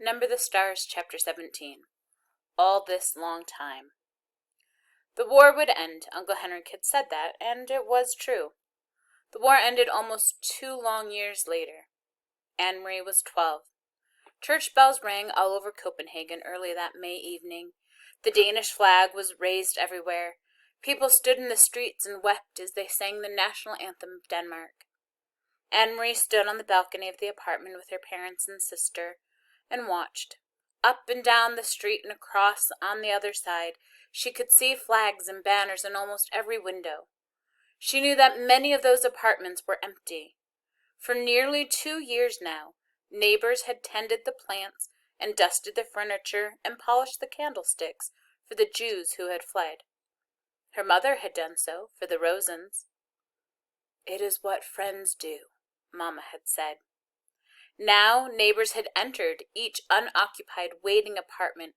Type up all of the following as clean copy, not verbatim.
Number the Stars, Chapter 17. All this long time. The war would end. Uncle Henrik had said that, and it was true. The war ended almost 2 long years later. Anne-Marie was 12. Church bells rang all over Copenhagen early that May evening. The Danish flag was raised everywhere. People stood in the streets and wept as they sang the national anthem of Denmark. Anne-Marie stood on the balcony of the apartment with her parents and sister and watched. Up and down the street and across on the other side, she could see flags and banners in almost every window. She knew that many of those apartments were empty. For nearly 2 years now, neighbors had tended the plants and dusted the furniture and polished the candlesticks for the Jews who had fled. Her mother had done so for the Rosens. "It is what friends do," Mamma had said. Now neighbors had entered each unoccupied waiting apartment,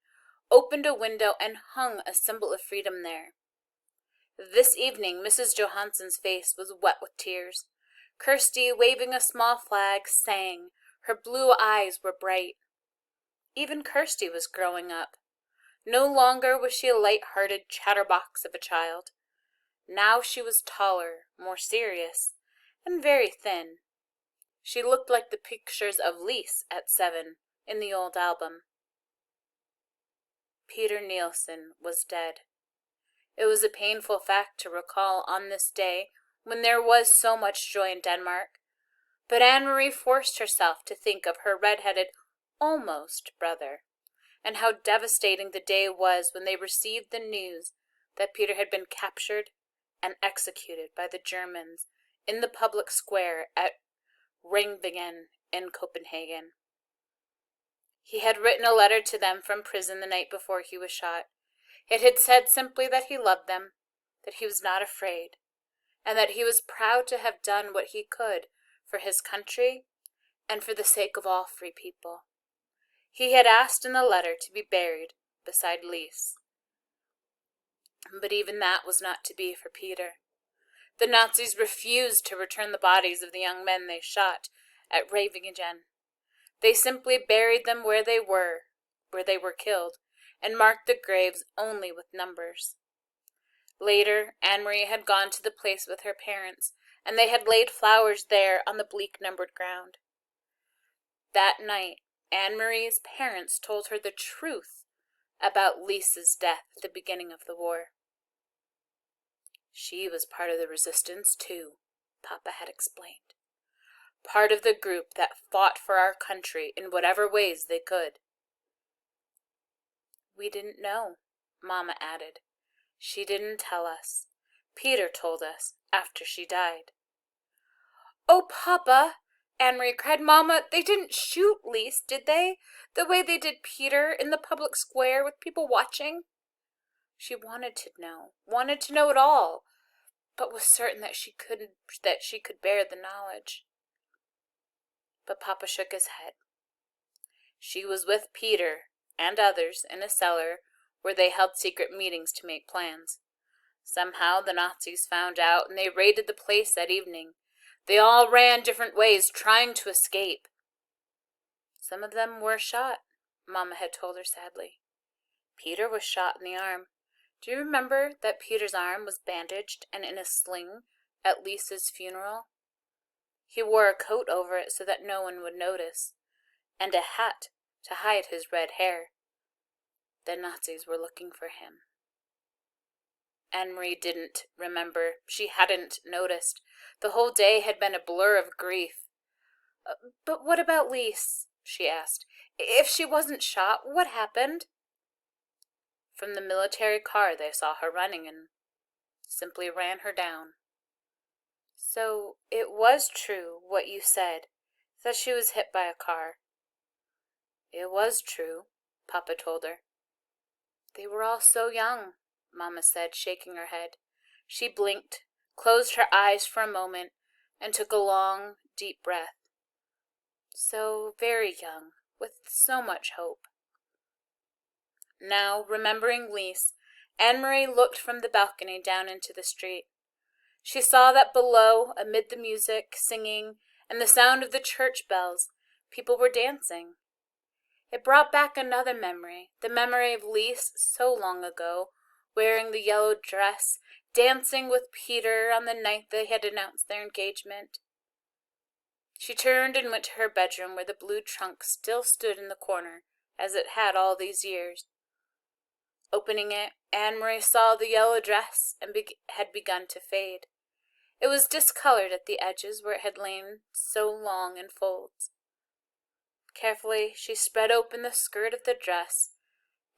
opened a window, and hung a symbol of freedom there. This evening Mrs. Johansson's face was wet with tears. Kirsty, waving a small flag, sang. Her blue eyes were bright. Even Kirsty was growing up. No longer was she a light-hearted chatterbox of a child. Now she was taller, more serious, and very thin. She looked like the pictures of Lise at 7 in the old album. Peter Nielsen was dead. It was a painful fact to recall on this day when there was so much joy in Denmark, but Anne-Marie forced herself to think of her red-headed almost brother, and how devastating the day was when they received the news that Peter had been captured and executed by the Germans in the public square at Ringvingen in Copenhagen. He had written a letter to them from prison the night before he was shot. It had said simply that he loved them, that he was not afraid, and that he was proud to have done what he could for his country and for the sake of all free people. He had asked in the letter to be buried beside Lise. But even that was not to be for Peter. The Nazis refused to return the bodies of the young men they shot at Ravingen. They simply buried them where they were killed, and marked the graves only with numbers. Later, Anne-Marie had gone to the place with her parents, and they had laid flowers there on the bleak numbered ground. That night, Anne-Marie's parents told her the truth about Lisa's death at the beginning of the war. "She was part of the resistance, too," Papa had explained. "Part of the group that fought for our country in whatever ways they could." "We didn't know," Mama added. "She didn't tell us. Peter told us after she died." "Oh, Papa!" Anne-Marie cried. "Mama, they didn't shoot Lise, did they? The way they did Peter in the public square with people watching?" She wanted to know it all, but was certain that she could bear the knowledge. But Papa shook his head. "She was with Peter and others in a cellar where they held secret meetings to make plans. Somehow the Nazis found out and they raided the place that evening. They all ran different ways, trying to escape. Some of them were shot," Mama had told her sadly. "Peter was shot in the arm. Do you remember that Peter's arm was bandaged and in a sling at Lisa's funeral? He wore a coat over it so that no one would notice, and a hat to hide his red hair. The Nazis were looking for him." Anne-Marie didn't remember. She hadn't noticed. The whole day had been a blur of grief. "But what about Lise?" she asked. "If she wasn't shot, what happened?" From the military car they saw her running and simply ran her down. "So it was true what you said, that she was hit by a car?" "It was true," Papa told her. "They were all so young," Mama said, shaking her head. She blinked, closed her eyes for a moment, and took a long, deep breath. "So very young, with so much hope." Now, remembering Lise, Anne-Marie looked from the balcony down into the street. She saw that below, amid the music, singing, and the sound of the church bells, people were dancing. It brought back another memory, the memory of Lise so long ago, wearing the yellow dress, dancing with Peter on the night they had announced their engagement. She turned and went to her bedroom, where the blue trunk still stood in the corner, as it had all these years. Opening it, Anne-Marie saw the yellow dress and had begun to fade. It was discolored at the edges where it had lain so long in folds. Carefully, she spread open the skirt of the dress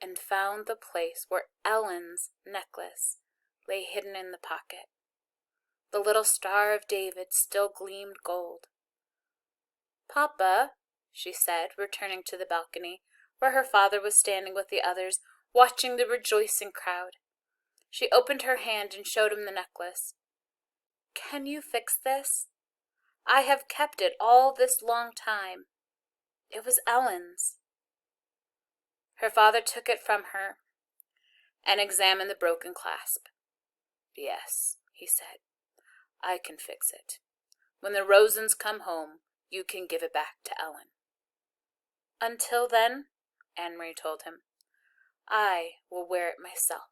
and found the place where Ellen's necklace lay hidden in the pocket. The little Star of David still gleamed gold. "Papa," she said, returning to the balcony, where her father was standing with the others, watching the rejoicing crowd. She opened her hand and showed him the necklace. "Can you fix this? I have kept it all this long time. It was Ellen's." Her father took it from her and examined the broken clasp. "Yes," he said, "I can fix it. When the Rosens come home, you can give it back to Ellen." "Until then," Anne-Marie told him, "I will wear it myself."